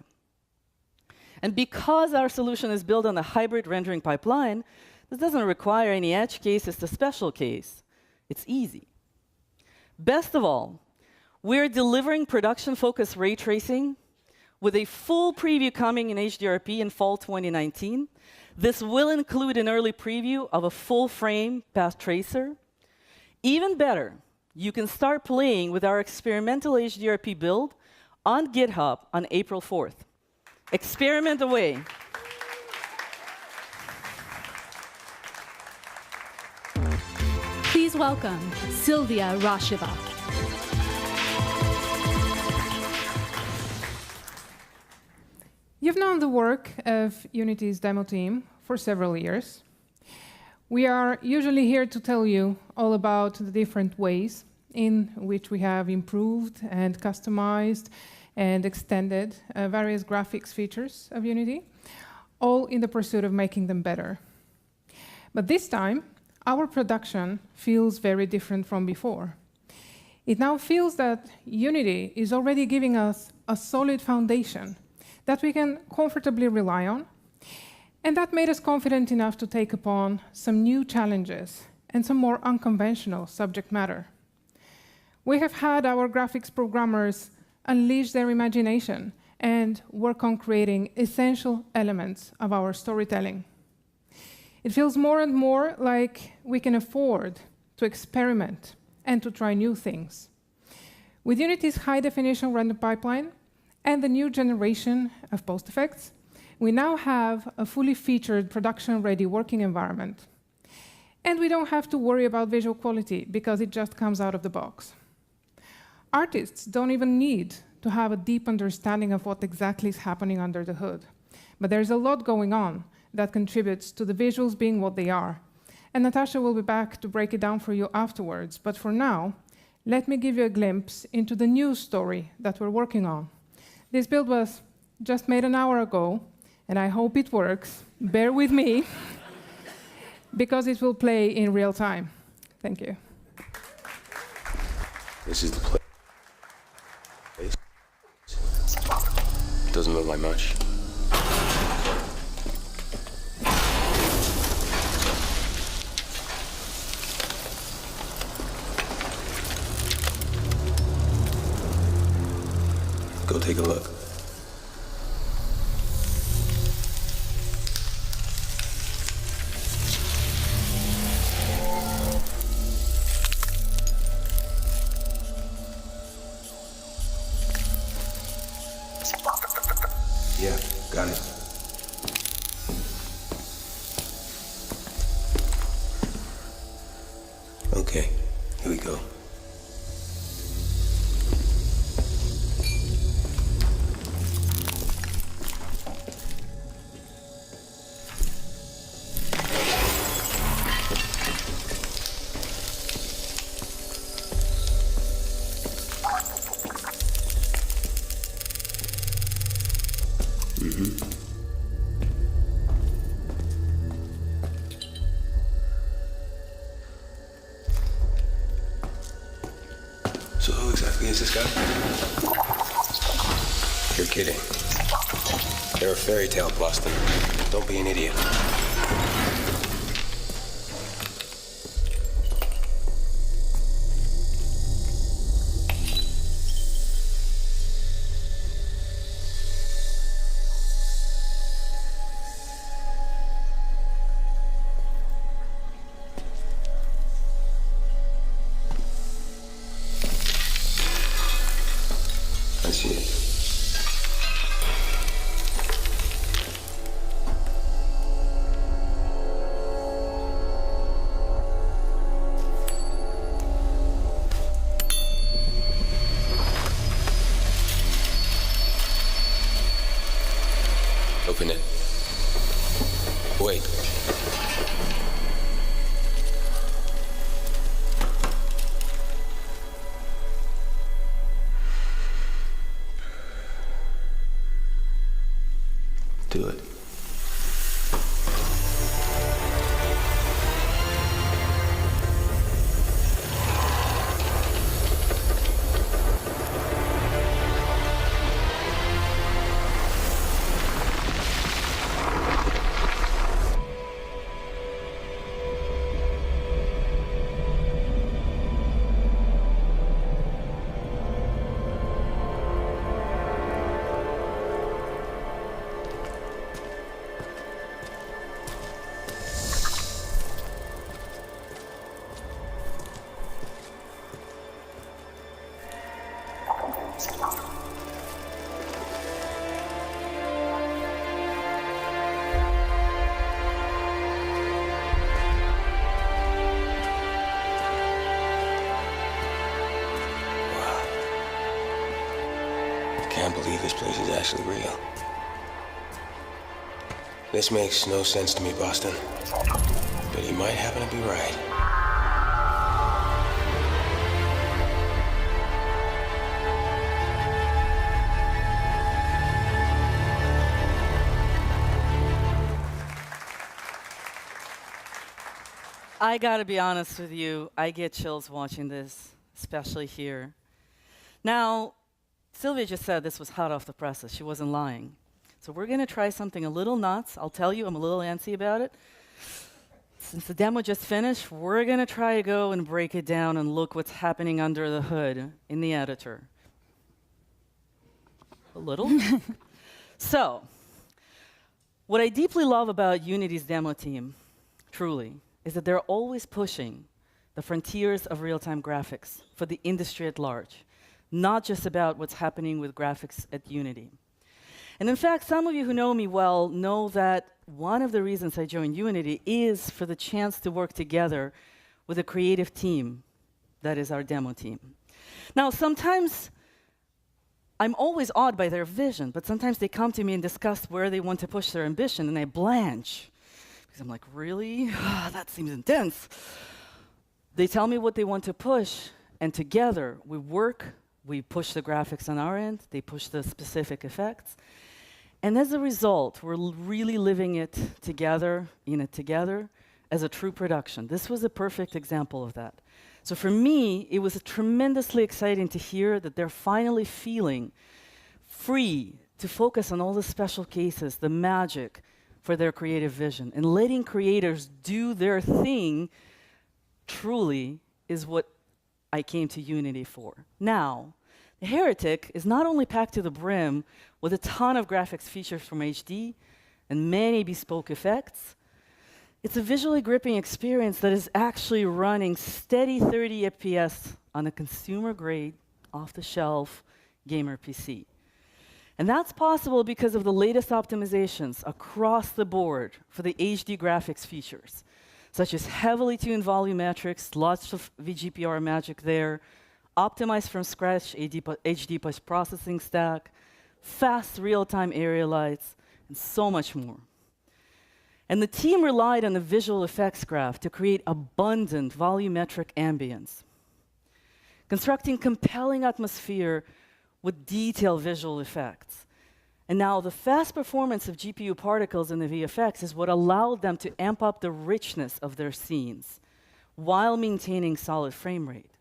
And because our solution is built on a hybrid rendering pipeline, this doesn't require any edge cases to special case. It's easy. Best of all, we're delivering production-focused ray tracing with a full preview coming in HDRP in fall 2019. This will include an early preview of a full-frame path tracer. Even better, you can start playing with our experimental HDRP build on GitHub on April 4th. Experiment away. Please welcome Sylvia Rasheva. You've known the work of Unity's demo team for several years. We are usually here to tell you all about the different ways in which we have improved and customized and extended various graphics features of Unity, all in the pursuit of making them better. But this time, our production feels very different from before. It now feels that Unity is already giving us a solid foundation that we can comfortably rely on, and that made us confident enough to take upon some new challenges and some more unconventional subject matter. We have had our graphics programmers unleash their imagination and work on creating essential elements of our storytelling. It feels more and more like we can afford to experiment and to try new things. With Unity's high-definition render pipeline and the new generation of post effects, we now have a fully featured production-ready working environment. And we don't have to worry about visual quality because it just comes out of the box. Artists don't even need to have a deep understanding of what exactly is happening under the hood. But there's a lot going on that contributes to the visuals being what they are. And Natasha will be back to break it down for you afterwards. But for now, let me give you a glimpse into the new story that we're working on. This build was just made an hour ago, and I hope it works. Bear with me, because it will play in real time. Thank you. This is the place. Doesn't look like much. Go take a look. Yeah, got it. Okay, here we go. So who exactly is this guy? You're kidding. They're a fairy tale, Boston. Don't be an idiot. I see it. Open it. Wait. Do it. Can't believe this place is actually real. This makes no sense to me, Boston. But you might happen to be right. I gotta be honest with you, I get chills watching this, especially here. Now, Sylvia just said this was hot off the presses. She wasn't lying. So we're gonna try something a little nuts. I'll tell you, I'm a little antsy about it. Since the demo just finished, we're gonna try to go and break it down and look what's happening under the hood in the editor. A little. So, what I deeply love about Unity's demo team, truly, is that they're always pushing the frontiers of real-time graphics for the industry at large, not just about what's happening with graphics at Unity. And in fact, some of you who know me well know that one of the reasons I joined Unity is for the chance to work together with a creative team that is our demo team. Now, sometimes I'm always awed by their vision, but sometimes they come to me and discuss where they want to push their ambition, and I blanch. Because I'm like, really? That seems intense. They tell me what they want to push, and together we work, we push the graphics on our end, they push the specific effects. And as a result, we're really living it together, in it together, as a true production. This was a perfect example of that. So for me, it was tremendously exciting to hear that they're finally feeling free to focus on all the special cases, the magic for their creative vision. And letting creators do their thing truly is what I came to Unity for. Now, the Heretic is not only packed to the brim with a ton of graphics features from HD and many bespoke effects, it's a visually gripping experience that is actually running steady 30 FPS on a consumer-grade, off-the-shelf gamer PC. And that's possible because of the latest optimizations across the board for the HD graphics features, such as heavily tuned volumetrics, lots of VGPR magic there, optimized from scratch HD post-processing stack, fast real-time area lights, and so much more. And the team relied on the visual effects graph to create abundant volumetric ambience, constructing compelling atmosphere with detailed visual effects. And now the fast performance of GPU particles in the VFX is what allowed them to amp up the richness of their scenes while maintaining solid frame rate.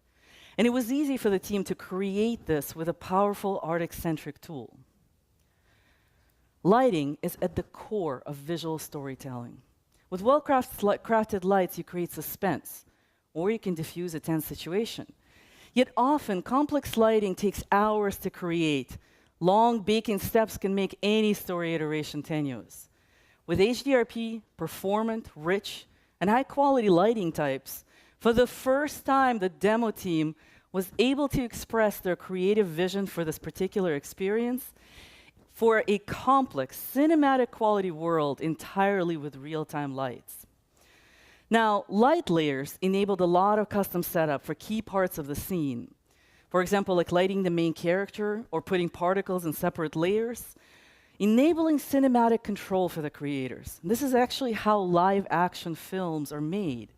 And it was easy for the team to create this with a powerful art-eccentric tool. Lighting is at the core of visual storytelling. With well-crafted lights, you create suspense, or you can diffuse a tense situation. Yet often, complex lighting takes hours to create. Long baking steps can make any story iteration tenuous. With HDRP, performant, rich, and high-quality lighting types, for the first time, the demo team was able to express their creative vision for this particular experience for a complex, cinematic quality world entirely with real-time lights. Now, light layers enabled a lot of custom setup for key parts of the scene. For example, like lighting the main character or putting particles in separate layers, enabling cinematic control for the creators. And this is actually how live action films are made.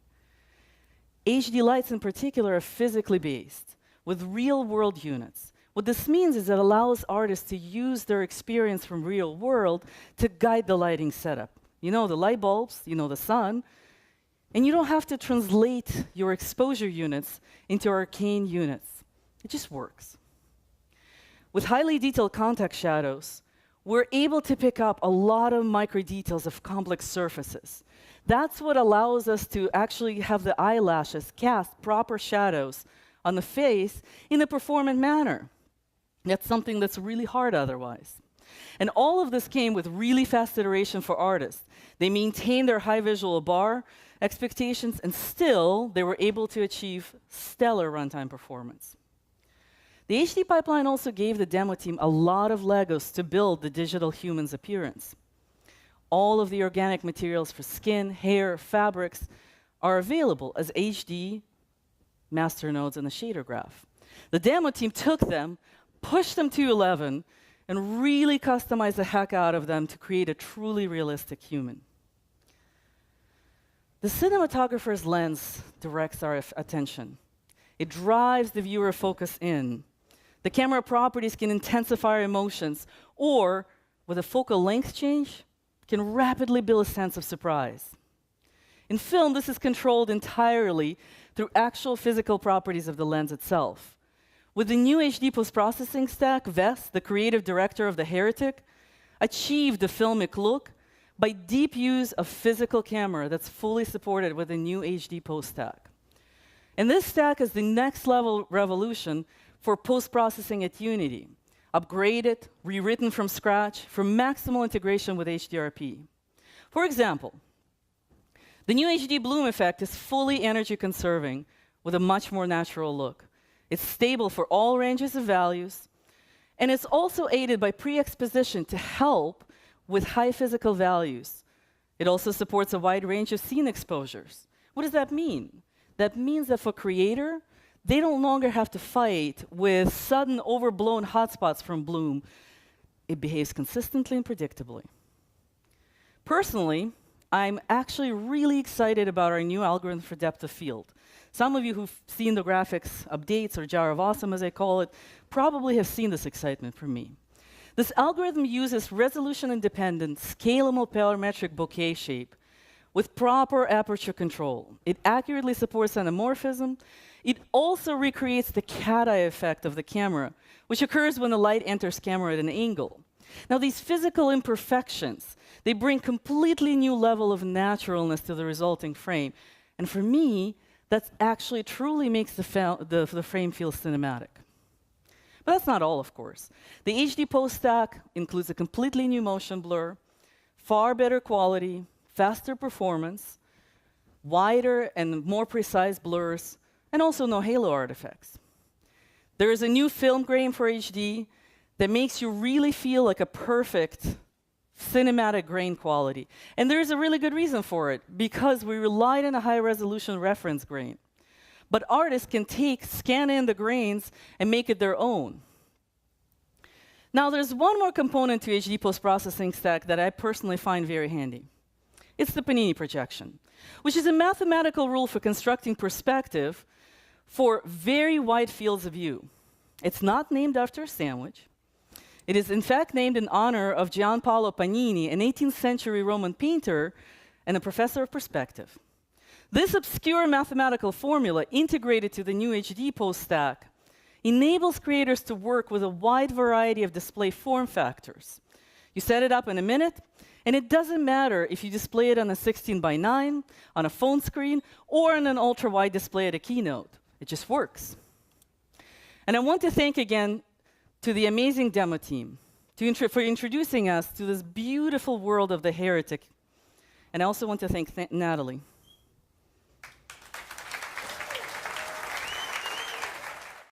HD lights in particular are physically based with real-world units. What this means is it allows artists to use their experience from real world to guide the lighting setup. You know the light bulbs, you know the sun, and you don't have to translate your exposure units into arcane units. It just works. With highly detailed context shadows, we're able to pick up a lot of micro details of complex surfaces. That's what allows us to actually have the eyelashes cast proper shadows on the face in a performant manner. That's something that's really hard otherwise. And all of this came with really fast iteration for artists. They maintained their high visual bar expectations, and still they were able to achieve stellar runtime performance. The HD pipeline also gave the demo team a lot of Legos to build the digital human's appearance. All of the organic materials for skin, hair, fabrics are available as HD master nodes in the shader graph. The demo team took them, pushed them to 11, and really customized the heck out of them to create a truly realistic human. The cinematographer's lens directs our attention. It drives the viewer focus in. The camera properties can intensify our emotions, or, with a focal length change, can rapidly build a sense of surprise. In film, this is controlled entirely through actual physical properties of the lens itself. With the new HD post-processing stack, Vest, the creative director of The Heretic, achieved the filmic look by deep use of physical camera that's fully supported with the new HD post stack. And this stack is the next level revolution for post-processing at Unity, upgraded, rewritten from scratch for maximal integration with HDRP. For example, the new HD bloom effect is fully energy conserving with a much more natural look. It's stable for all ranges of values, and it's also aided by pre-exposition to help with high physical values. It also supports a wide range of scene exposures. What does that mean? That means that for creator, they no longer have to fight with sudden overblown hotspots from bloom. It behaves consistently and predictably. Personally, I'm actually really excited about our new algorithm for depth of field. Some of you who've seen the graphics updates, or Jar of Awesome as I call it, probably have seen this excitement from me. This algorithm uses resolution-independent, scalable parametric bokeh shape with proper aperture control. It accurately supports anamorphism. It also recreates the cat eye effect of the camera, which occurs when the light enters camera at an angle. Now, these physical imperfections, they bring completely new level of naturalness to the resulting frame. And for me, that actually truly makes the frame feel cinematic. But that's not all, of course. The HD post stack includes a completely new motion blur, far better quality, faster performance, wider and more precise blurs, and also no halo artifacts. There is a new film grain for HD that makes you really feel like a perfect cinematic grain quality. And there's a really good reason for it, because we relied on a high-resolution reference grain. But artists can scan in the grains and make it their own. Now, there's one more component to HD post-processing stack that I personally find very handy. It's the Panini projection, which is a mathematical rule for constructing perspective for very wide fields of view. It's not named after a sandwich. It is, in fact, named in honor of Giampaolo Panini, an 18th century Roman painter and a professor of perspective. This obscure mathematical formula integrated to the new HD post stack enables creators to work with a wide variety of display form factors. You set it up in a minute, and it doesn't matter if you display it on a 16:9, on a phone screen, or on an ultra-wide display at a Keynote. It just works. And I want to thank again to the amazing demo team for introducing us to this beautiful world of the heretic. And I also want to thank Natalie.